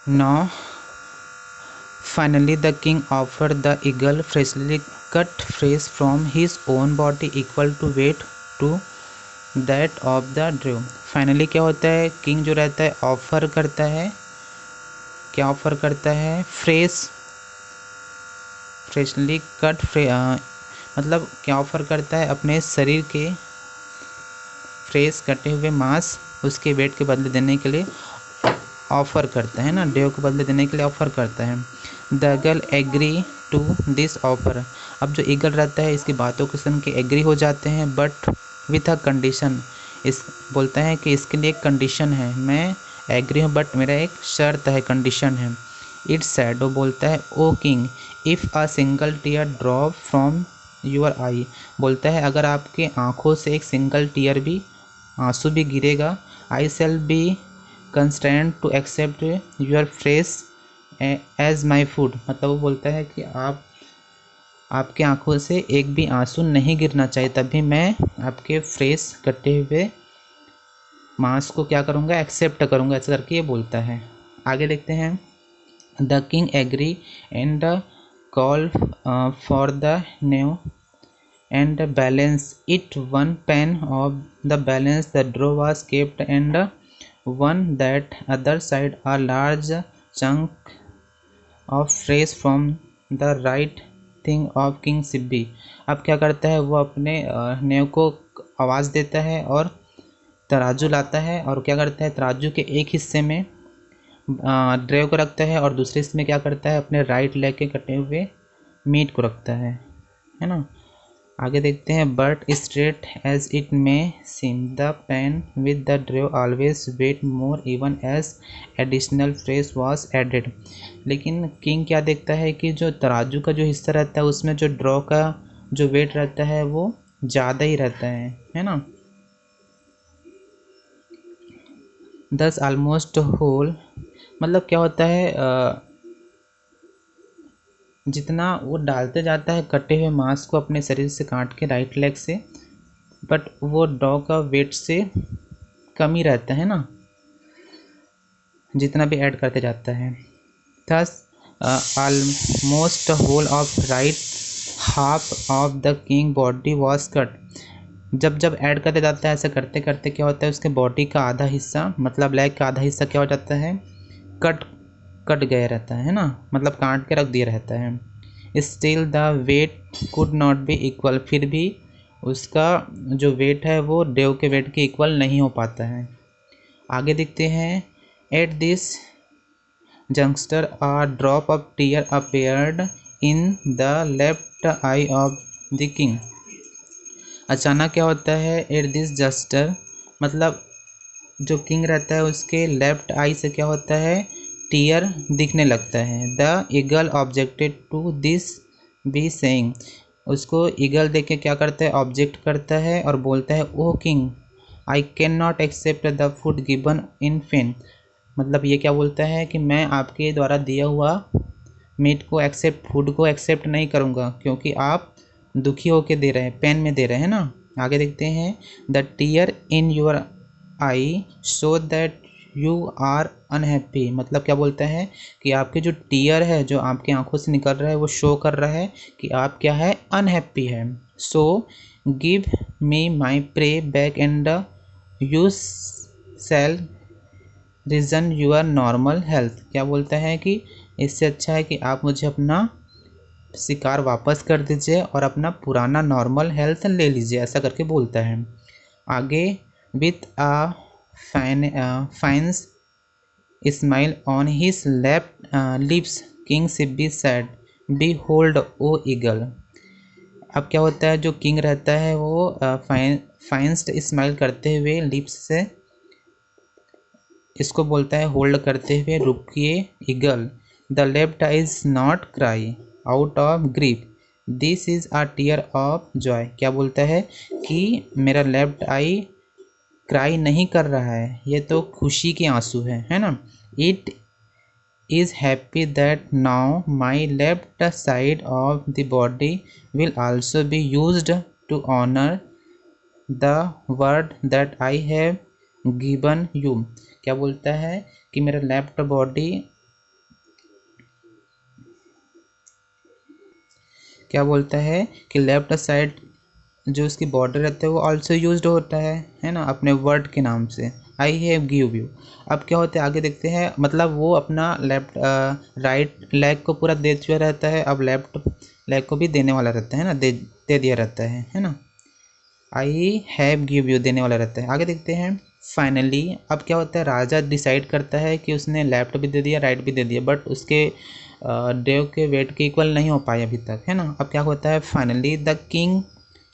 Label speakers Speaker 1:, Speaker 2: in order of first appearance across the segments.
Speaker 1: Now, finally, the king offered the eagle freshly cut flesh from his own body equal to weight to that of the drew. Finally क्या होता है, king जो रहता है offer करता है, क्या ऑफर करता है, फ्रेशली कट मतलब क्या ऑफर करता है, अपने शरीर के फ्रेश कटे हुए मांस उसके वेट के बदले देने के लिए ऑफर करता है ना, ड्यू के बदले देने के लिए ऑफर करता है। The eagle agree to this offer. अब जो ईगल रहता है इसकी बातों को सुन के एग्री हो जाते हैं, बट विथ अ कंडीशन। इस बोलता है कि इसके लिए एक कंडीशन है, मैं एग्री हूँ बट मेरा एक शर्त है, कंडीशन है। इट्स सैड, वो बोलता है, oh king, if a single tear drop from your eye, बोलता है अगर आपके आँखों से एक सिंगल टीयर भी, आंसू भी गिरेगा, I shall be constraint to accept your fresh as my food. मतलब वो बोलता है कि आपके आंखों से एक भी आंसू नहीं गिरना चाहिए, तभी मैं आपके फ्रेश कटे हुए मांस को क्या करूँगा, एक्सेप्ट करूँगा, ऐसा करके ये बोलता है। आगे देखते हैं। The king agree and call for the new and balance it. One pan of the balance the draw was kept and one that other side a large chunk of fresh from the right thing of King Sibbi। अब क्या करता है, वो अपने नेव को आवाज़ देता है और तराजू लाता है, और क्या करता है, तराजू के एक हिस्से में ड्रेव को रखता है और दूसरे हिस्से में क्या करता है, अपने राइट लेग के कटे हुए मीट को रखता है ना। आगे देखते हैं। But straight as it may seem the pan with the dove always weight more even as additional fresh was added. लेकिन किंग क्या देखता है कि जो तराजू का जो हिस्सा रहता है उसमें जो ड्रॉ का जो वेट रहता है वो ज़्यादा ही रहता है ना। दस ऑलमोस्ट होल, मतलब क्या होता है, जितना वो डालते जाता है कटे हुए मांस को अपने शरीर से काट के राइट लेग से, बट वो डॉग का वेट से कम ही रहता है ना, जितना भी ऐड करते जाता है। Thus almost whole of right half of the king body was cut. जब ऐड करते जाता है, ऐसा करते करते क्या होता है, उसके बॉडी का आधा हिस्सा, मतलब लेग का आधा हिस्सा क्या हो जाता है, कट गया रहता है ना, मतलब काट के रख दिया रहता है। Still the weight could not be equal, फिर भी उसका जो वेट है वो डेव के वेट के इक्वल नहीं हो पाता है। आगे देखते हैं। At this juncture a drop of tear appeared in the left eye of the king. अचानक क्या होता है, एट दिस जस्टर, मतलब जो किंग रहता है उसके लेफ्ट आई से क्या होता है, टीयर दिखने लगता है। The eagle objected to this be saying, उसको ईगल देख के क्या करता है, ऑब्जेक्ट करता है और बोलता है, oh king, I can not accept the food given in pain. मतलब ये क्या बोलता है कि मैं आपके द्वारा दिया हुआ मीट को फूड को एक्सेप्ट नहीं करूँगा, क्योंकि आप दुखी होके दे रहे हैं, पेन में दे रहे हैं ना। आगे देखते हैं। The tear in your eye show that you are unhappy, मतलब क्या बोलता है कि आपके जो टीयर है जो आपकी आंखों से निकल रहा है वो शो कर रहा है कि आप क्या है, अनहैप्पी है। So give me my prey back and you shall regain your normal health. क्या बोलता है कि इससे अच्छा है कि आप मुझे अपना शिकार वापस कर दीजिए और अपना पुराना नॉर्मल हेल्थ ले लीजिए, ऐसा करके बोलता है। आगे with a faint smile on his left lips king Sibi said behold O eagle. अब क्या होता है, जो किंग रहता है वो फाइन्स्ट स्माइल करते हुए लिप्स से इसको बोलता है, होल्ड करते हुए, रुकिए eagle, the left eye is not cry out of grief, this is a tear of joy. क्या बोलता है कि मेरा लेफ्ट आई क्राई नहीं कर रहा है, ये तो खुशी के आंसू है ना। It is happy that now my left side of the body will also be used to honour the word that I have given you. क्या बोलता है कि मेरा लेफ्ट बॉडी क्या बोलता है कि लेफ्ट साइड जो उसकी बॉर्डर रहता है वो ऑल्सो यूज्ड होता है ना, अपने वर्ड के नाम से, आई हैव गिव यू। अब क्या होता है आगे देखते हैं, मतलब वो अपना लेफ्ट राइट लेग को पूरा दे चुका रहता है, अब लेफ्ट लेग को भी देने वाला रहता है ना, दे दिया रहता है ना, आई हैव गिव यू देने वाला रहता है। आगे देखते हैं फाइनली, अब क्या होता है राजा डिसाइड करता है कि उसने लेफ्ट भी दे दिया राइट भी दे दिया, बट उसके डेव के वेट के इक्वल नहीं हो पाए अभी तक, है ना। अब क्या होता है finally the king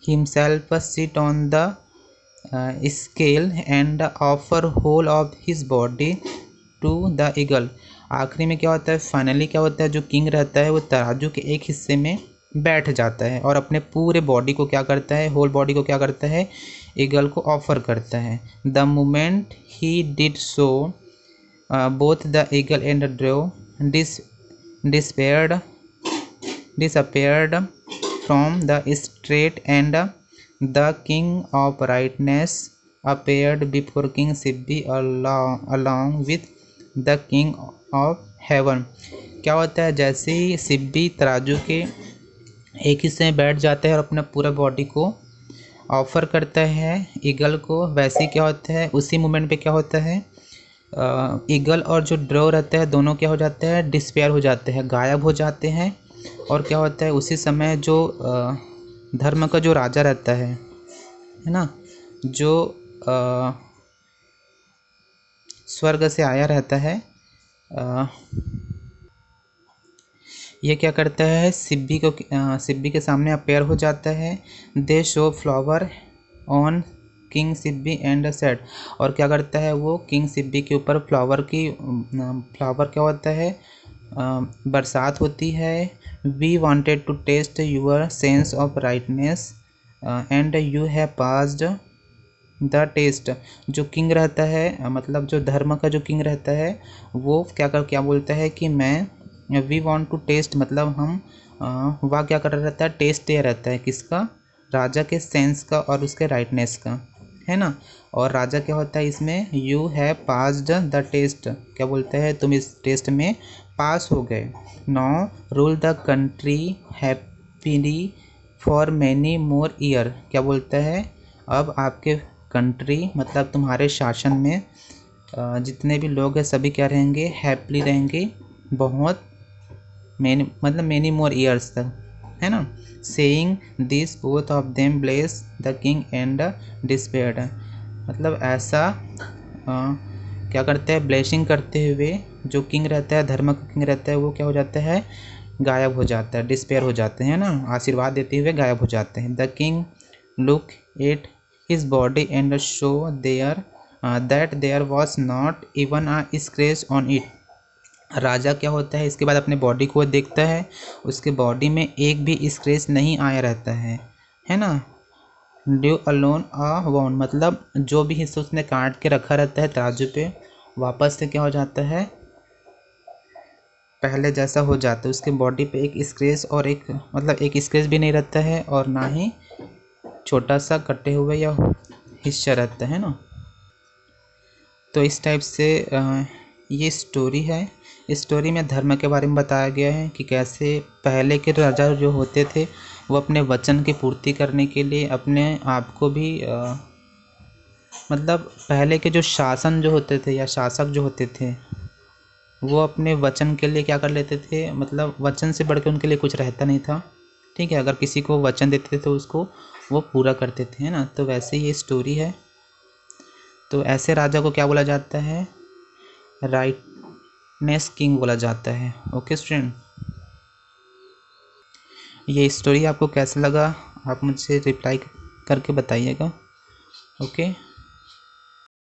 Speaker 1: himself sit on the scale and offer whole of his body to the eagle। आखिरी में क्या होता है फाइनली, क्या होता है जो किंग रहता है वो तराजू के एक हिस्से में बैठ जाता है और अपने पूरे बॉडी को क्या करता है, होल बॉडी को क्या करता है, ईगल को ऑफर करता है। The moment he did so both the eagle and dove disappeared from the street and the king of rightness appeared before King Sibbi along with the king of heaven। क्या होता है जैसे ही सिब्बी तराजू के एक हिस्से में बैठ जाता है और अपना पूरा बॉडी को ऑफर करता है ईगल को, वैसे ही क्या होता है उसी मोमेंट पे क्या होता है ईगल और जो ड्रो रहता है दोनों क्या हो जाते हैं, डिस्पेयर हो जाते हैं, गायब हो जाते हैं। और क्या होता है उसी समय जो धर्म का जो राजा रहता है ना, जो स्वर्ग से आया रहता है, ये क्या करता है सिब्बी के सामने अपेयर हो जाता है। दे show flower on king Sibi and said, और क्या करता है वो किंग सिब्बी के ऊपर फ्लावर क्या होता है बरसात होती है। We wanted to test your sense of rightness and you have passed the test. जो किंग रहता है मतलब जो धर्म का जो किंग रहता है वो क्या बोलता है कि मैं वी वांट टू टेस्ट, मतलब हम वह क्या कर रहा रहता है, टेस्ट दे रहता है किसका, राजा के सेंस का और उसके राइटनेस का, है ना। और राजा क्या होता है इसमें, you have passed the test, क्या बोलता है तुम इस टेस्ट में पास हो गए। Now rule the country happily for many more year, क्या बोलता है अब आपके कंट्री मतलब तुम्हारे शासन में जितने भी लोग हैं सभी क्या रहेंगे, हैप्पीली रहेंगे बहुत, मैनी मोर ईयर्स तक, है ना। Saying this both of them bless the king and despaired, मतलब ऐसा क्या करते हैं ब्लेसिंग करते हुए जो किंग रहता है, धर्म का किंग रहता है, वो क्या हो जाता है, गायब हो जाता है, डिस्पेयर हो जाते हैं ना, आशीर्वाद देते हुए गायब हो जाते हैं। The king look at his body and show that there was not even a scratch on it. राजा क्या होता है इसके बाद अपने बॉडी को देखता है, उसके बॉडी में एक भी स्क्रैच नहीं आया रहता है ना। ड्यू अलोन अ वाउंड, मतलब जो भी हिस्सा उसने काट के रखा रहता है तराजू पे वापस से क्या हो जाता है, पहले जैसा हो जाता है। उसके बॉडी पे एक स्क्रैच और एक स्क्रैच भी नहीं रहता है और ना ही छोटा सा कटे हुए या हिस्सा रहता है ना। तो इस टाइप से ये स्टोरी है। इस स्टोरी में धर्म के बारे में बताया गया है कि कैसे पहले के राजा जो होते थे वो अपने वचन की पूर्ति करने के लिए अपने आप को भी मतलब पहले के जो शासन जो होते थे या शासक जो होते थे वो अपने वचन के लिए क्या कर लेते थे, मतलब वचन से बढ़ के उनके लिए कुछ रहता नहीं था, ठीक है। अगर किसी को वचन देते थे तो उसको वो पूरा करते थे, है ना। तो वैसे ये स्टोरी है। तो ऐसे राजा को क्या बोला जाता है, राइटनेस किंग बोला जाता है। ओके स्टूडेंट, ये स्टोरी आपको कैसा लगा आप मुझसे रिप्लाई करके बताइएगा। ओके।